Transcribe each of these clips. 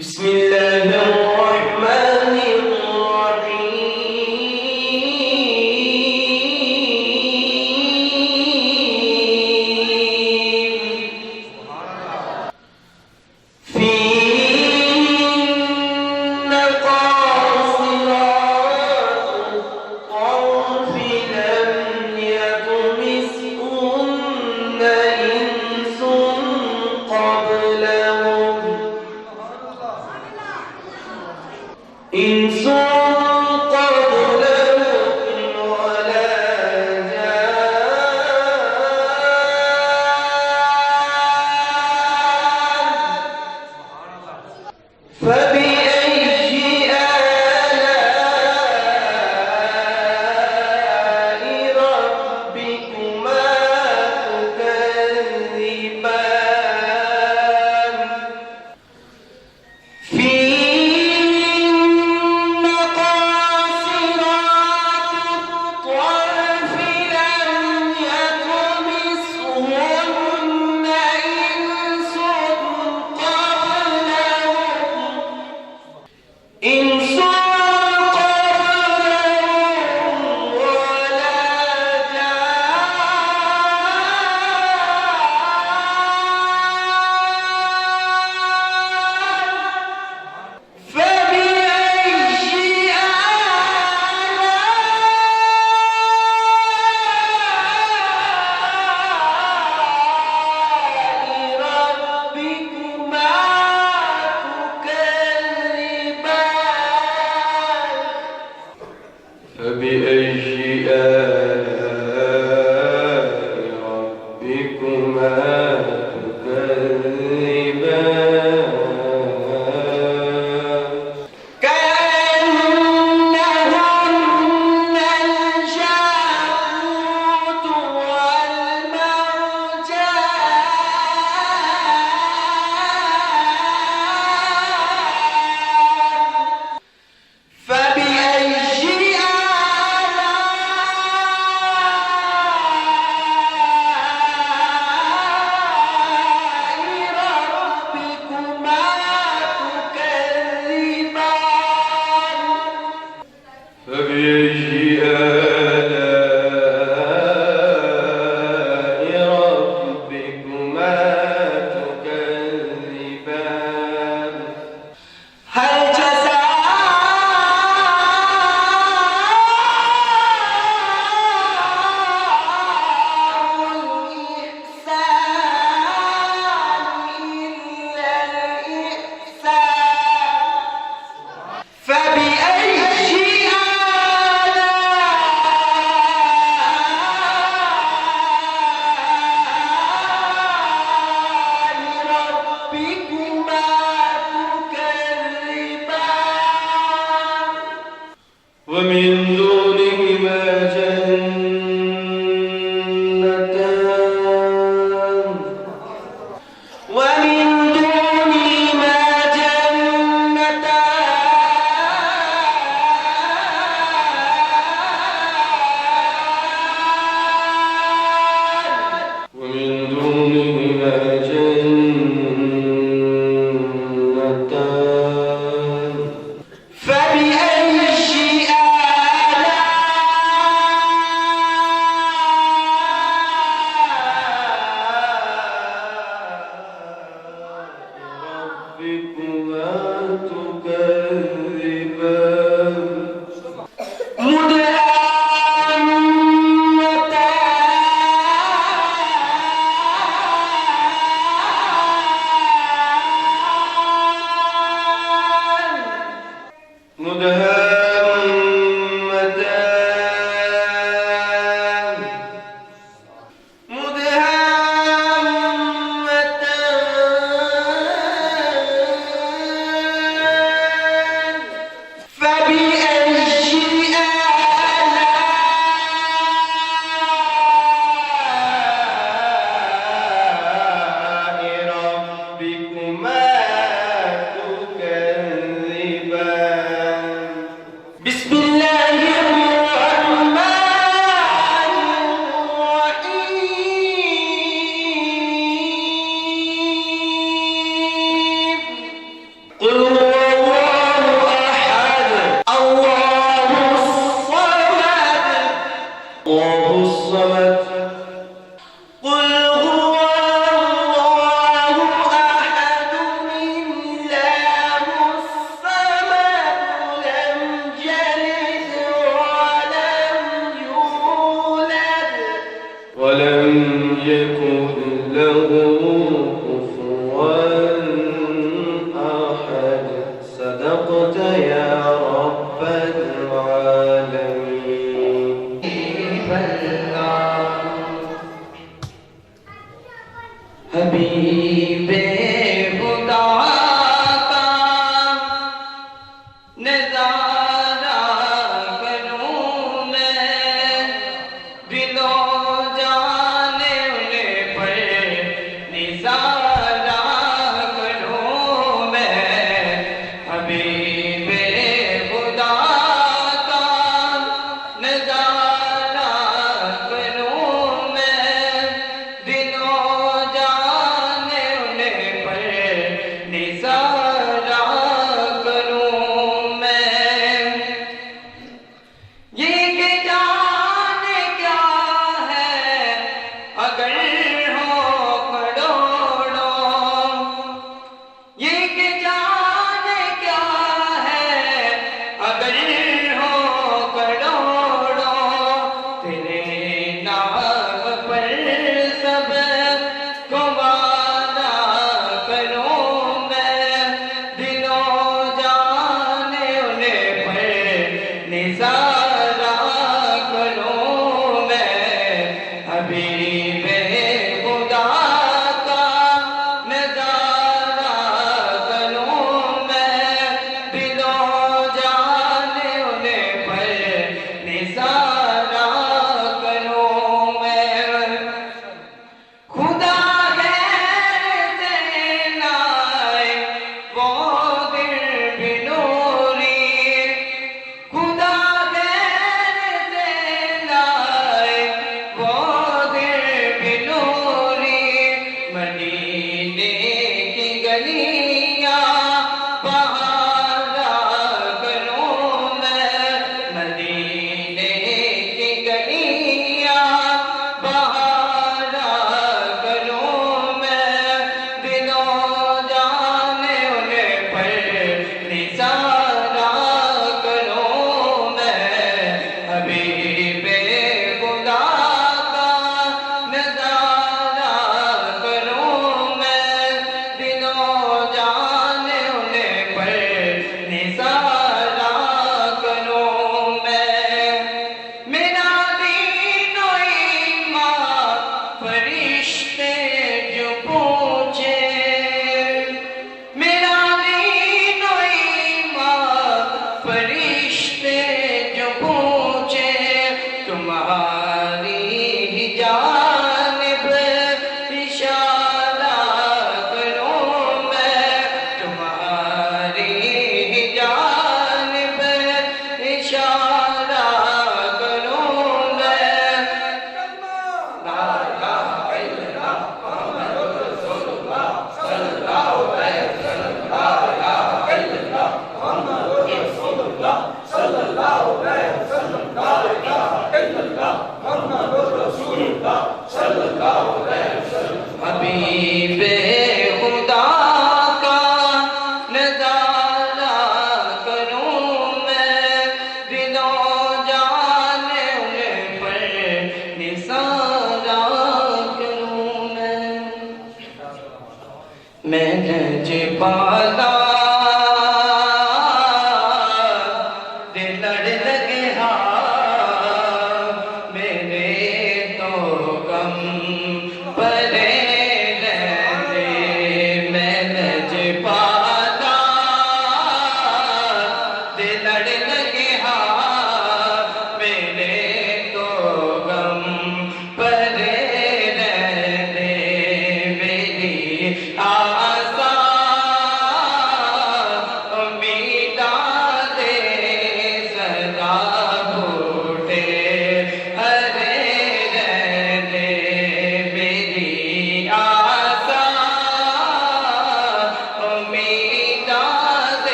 بسم الله الرحمن الرحيم فيهن قاصرات الطرف لم يطمثهن إنس قبلهم إنس قبلهم ولا جان فبأي آلاء ربكما تكذبان فيهن قاصرات الطرف لم يطمثهن إنس قبلهم إنس قبلهم ولا جان فبأي آلاء ربكما تكذبان فبأي آلاء ربكما تكذبان كأنهن الجاقوت والمرجان فبأي آلاء ربكما تكذبان فبأي آلاء ربكما تكذبان هل جزاء الإحسان إلا الإحسان فبأي آلاء ربكما تكذبان ومن دونهما جنتان ومن دونهما جنتان ومن دونهما جنتان فبأي آلاء ربكما تكذبان ربكما تكذبان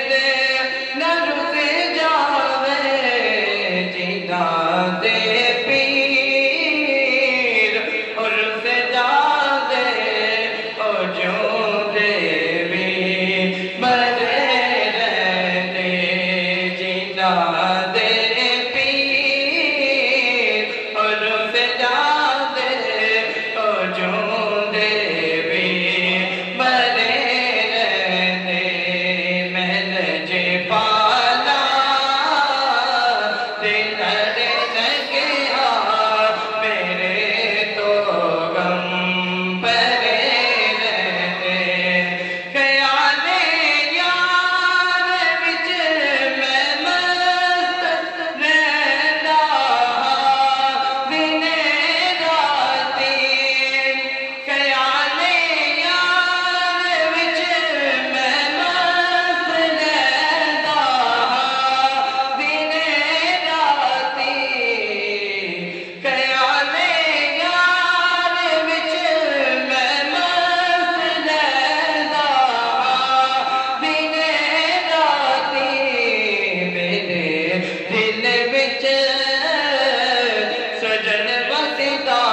دے نہ رس جاوے جینا دے پیر اور رس جاوے اور جو دے بھی مرے رہنے جینا دے پیر اور رس جاوے اور جو دے بھی مرے رہنے میں نجے پالا دل لڑے لگیا میرے تو غم پرے رہنے خیال یار وچ میں مست رہندا دن راتی خیال یار وچ میں مست رہندا دن راتی خیال یار وچ میں مست رہندا دن راتی میرے دل وچ سجن وسدا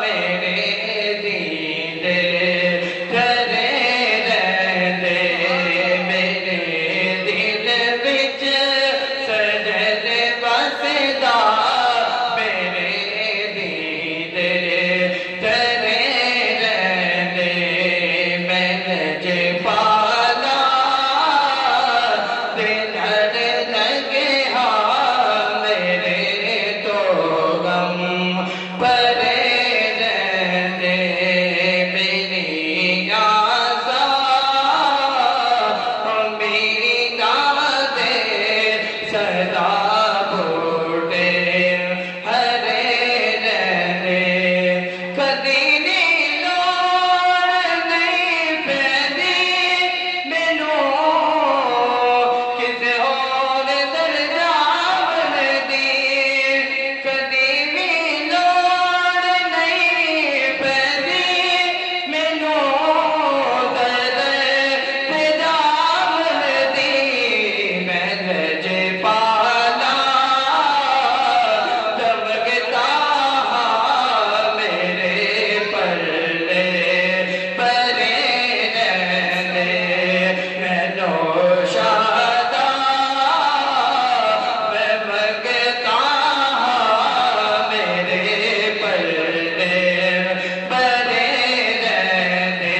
میرے دیدے کرے رہندے میرے دل وچ سجن وسدا میرے دیدے کرے رہندے میں نجے پالا دل لگیا میرے تو غم پرے رہندے میری آزاں میری دادے صدا بوٹے ہرے رہندے کدی نہیں لوڑ نہیں پیندی مینوں کسے ہور در جاون دی کدی بھی لوڑ نہیں پیندی مینوں در جاون دی میں نجے پالا دمکتا میرے پلے پرے رہندے میں نوشادہ میں منگتا میرے پلے پرے رہندے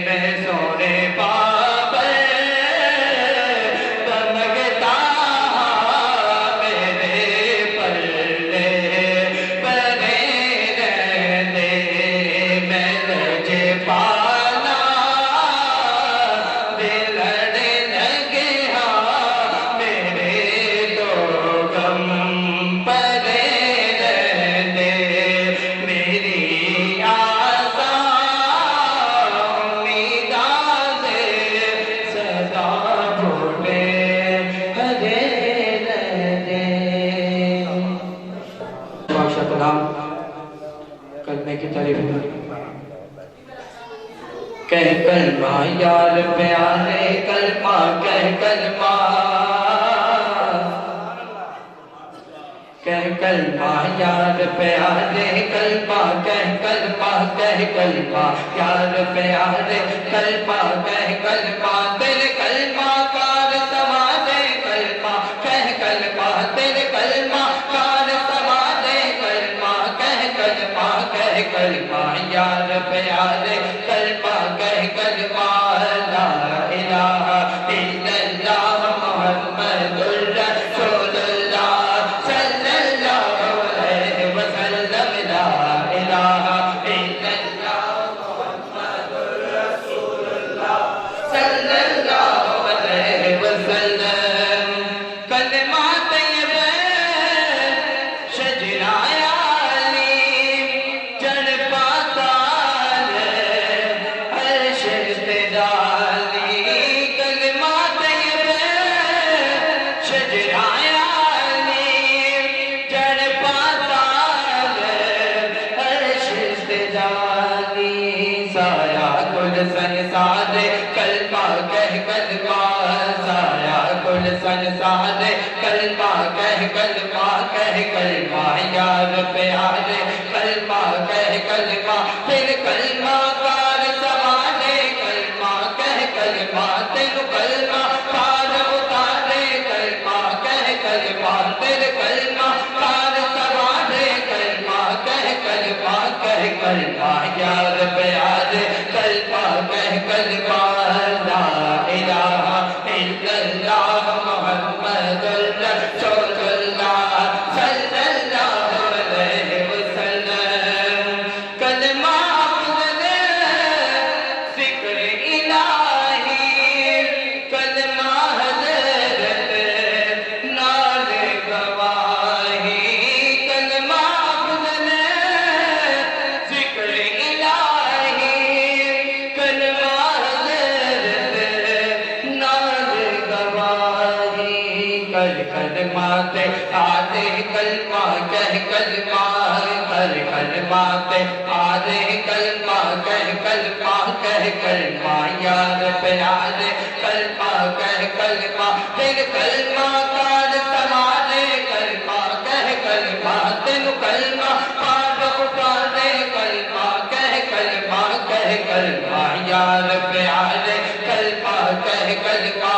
میں سونے بابر دمکتا میرے پلے پرے رہندے میں نجے پالا دل لڑے لگیا میرے تو غم پرے رہندے میری آساں امیداں دے صدا بوٹے ہرے رہندے بادشاہ کلام کلمے کی تعریف کہہ کلمہ یار پیارے کلمہ کہہ کلمہ کہہ کلمہ یار پیارے کلمہ کہہ کلمہ کہہ کلمہ یار پیارے کلمہ کہہ کلمہ تیرے کلمہ کار سمادے کلمہ کہہ کلمہ تیرے کلمہ کار سمادے کلمہ کہہ کلمہ یار پیارے کلمہ کہہ کلمہ لا الہ الا اللہ محمد الرسول اللہ صلی اللہ علیہ وسلم لا الہ الا اللہ محمد الرسول اللہ صلی اللہ سنسارے کلمہ کہہ کلمہ کہہ کلمہ یار پیارے کلمہ کہہ کلمہ پھر کلمہ کار سوارے کلمہ کہہ کلمہ تینو کلمہ کار اتارے کلمہ کہہ کلمہ تیرے کلمہ کار سوارے کلمہ کہہ کلمہ یار پیارے کلمہ کہہ کلمہ لا الہ الا اللہ محمد رسول اللہ صلی اللہ علیہ وسلم کلمہ افضل ذکر الہی کلمہ حضرت نال گواہی کلمہ افضل ذکر الہی کلمہ حضرت نال گواہی کلمات آدھے کلمہ کہہ کلمہ کلمات آدھے کلمہ کہہ کلمہ یار پیارے کلمہ کہہ کلمہ پھر کلمہ کار سوارے کلمہ کہہ کلمہ تینو کلمہ کار اتارے کلمہ کہہ کلمہ یار پیارے کلمہ کہہ کلمہ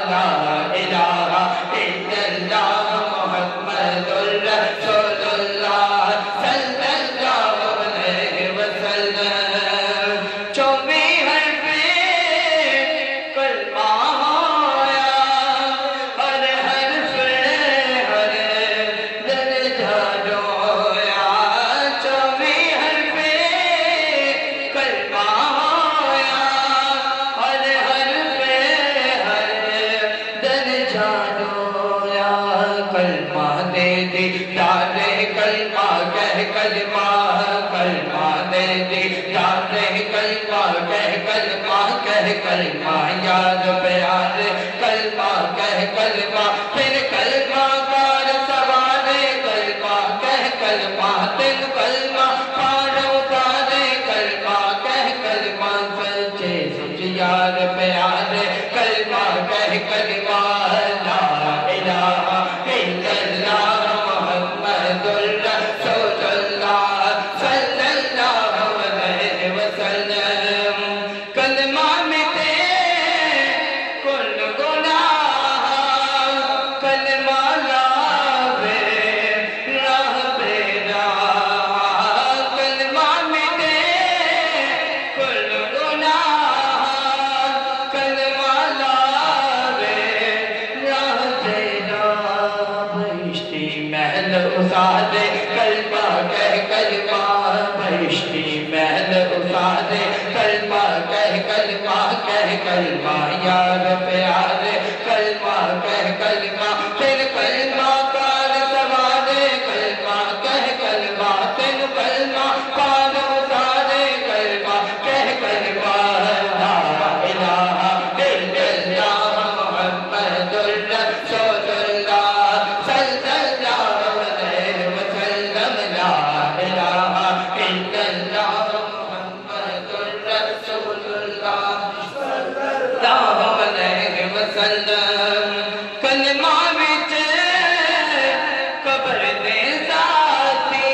لا الہ الا اللہ محمد رسول اللہ صلی اللہ علیہ وسلم چوبی حرف کلمہ ہویا ہر حرف ہر درجہ جویا چوبی حرف کلمہ ہویا ہر حرف ہر درجہ جویا کلمہ دے دی دارے کلمہ کہہ کلمہ کلمہ دے دی دارے کلمہ کہہ کلمہ یار پیارے کلمہ کہہ کلمہ پھر کلمہ کار سوارے کلمہ کہہ کلمہ تین کلمہ کار اتارے کلمہ کہہ کلمہ سچے سچ یار پیارے کلمہ کہہ کلمہ لا الہ الا اللہ محمد رسول اللہ صلی اللہ علیہ وسلم کلمہ مٹے کل گناہ کلمہ لاوے راہ بے راہ کلمہ مٹے کل گناہ کلمہ لاوے راہ بے راہ بہشتی محل اتارے کلمہ کہہ کلمہ بہشتی محل اتارے کلمہ کہہ کلمہ یار پیارے کلمہ کہہ کلمہ پھر کلمہ کار سوارے کلمہ کہہ کلمہ تین کلمہ کار اتارے کلمہ کہہ کلمہ لا الہ الا اللہ محمد رسول اللہ صلی اللہ علیہ وسلم لا الہ الا اللہ محمد رسول اللہ صلی اللہ علیہ وسلم کلمہ وچ قبر دے ساتھی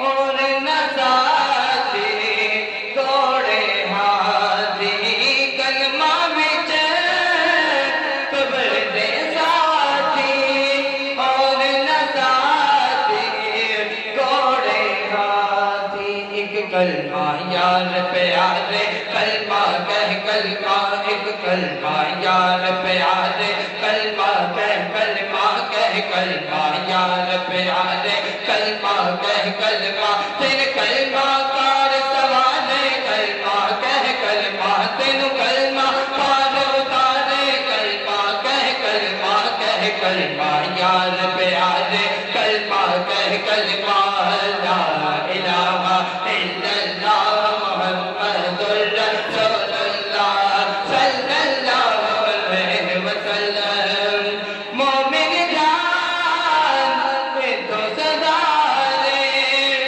اور نہ ساتھی توڑے ہاتھی کلمہ وچ قبر دے ساتھی اور نہ ساتھی توڑے ہاتھی ایک کلمہ یار پیارے کلمہ کہہ کلمہ ایک کلمہ یار پیارے کلمہ کہہ کلمہ یار پیارے کلمہ کہہ کلمہ پھر کلمہ کار سوارے کلمہ کہہ کلمہ تینو کلمہ کار اتارے کلمہ کہہ کلمہ یار پیارے کلمہ کہہ کلمہ لا الہ الا اللہ محمد رسول اللہ صلی اللہ علیہ وسلم مومن جان میں تو صدا دے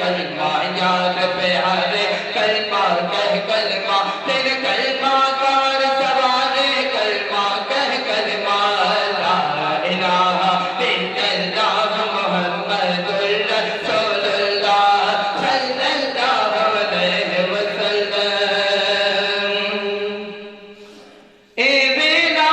کلمہ یاد پیارے کلمہ کہہ کلمہ تیرے کلمہ کار سوارے کلمہ کہہ کلمہ لا الہ الا اللہ محمد رسول اللہ صلی اللہ علیہ وسلم اے بیلا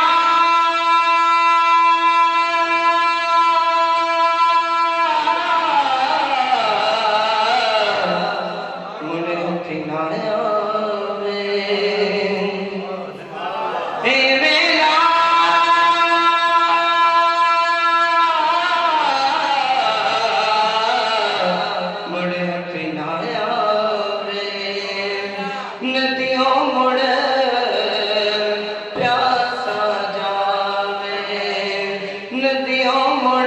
ندیوں مڑ پیاسا جاوے ندیوں مڑ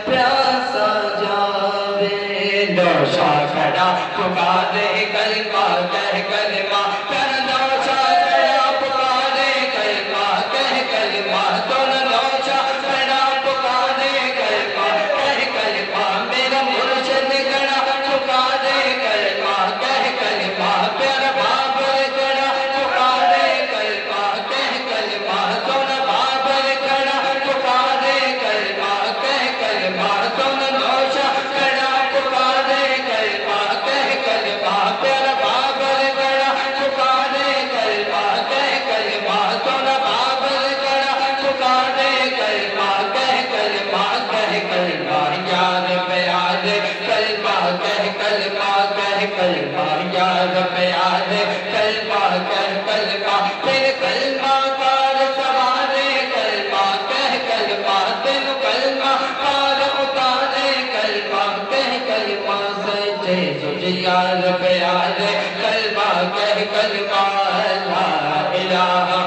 پیاسا جاوے دوشا کھڑا پکارے کلمہ کہہ کلمہ کر دوشا کھڑا پکارے کلمہ کہہ کلمہ دون دوشا کھڑا پکارے کلمہ کہہ کلمہ میرا مرشد کھڑا پکارے کلمہ کہہ کلمہ پیارا بابر کھڑا پکارے کلمہ کہہ کلمہ دون بابر کھڑا پکارے کلمہ کہہ کلمہ دون دوشا کھڑا پکارے کلمہ کہہ کلمہ پیارا بابر کھڑا پکارے کلمہ کہہ کلمہ دون بابر کھڑا پکارے کلمہ کہہ کلمہ کہہ کلمہ یار پیارے کلمہ کہہ کلمہ کہہ کلمہ یار پیارے کلمہ کہہ کلمہ تیرے کلمہ کار سوارے کلمہ کہہ کلمہ تینو کلمہ کار اتارے کلمہ کہہ کلمہ سچے سچ یار پیارے کلمہ کہہ کلمہ لا الہ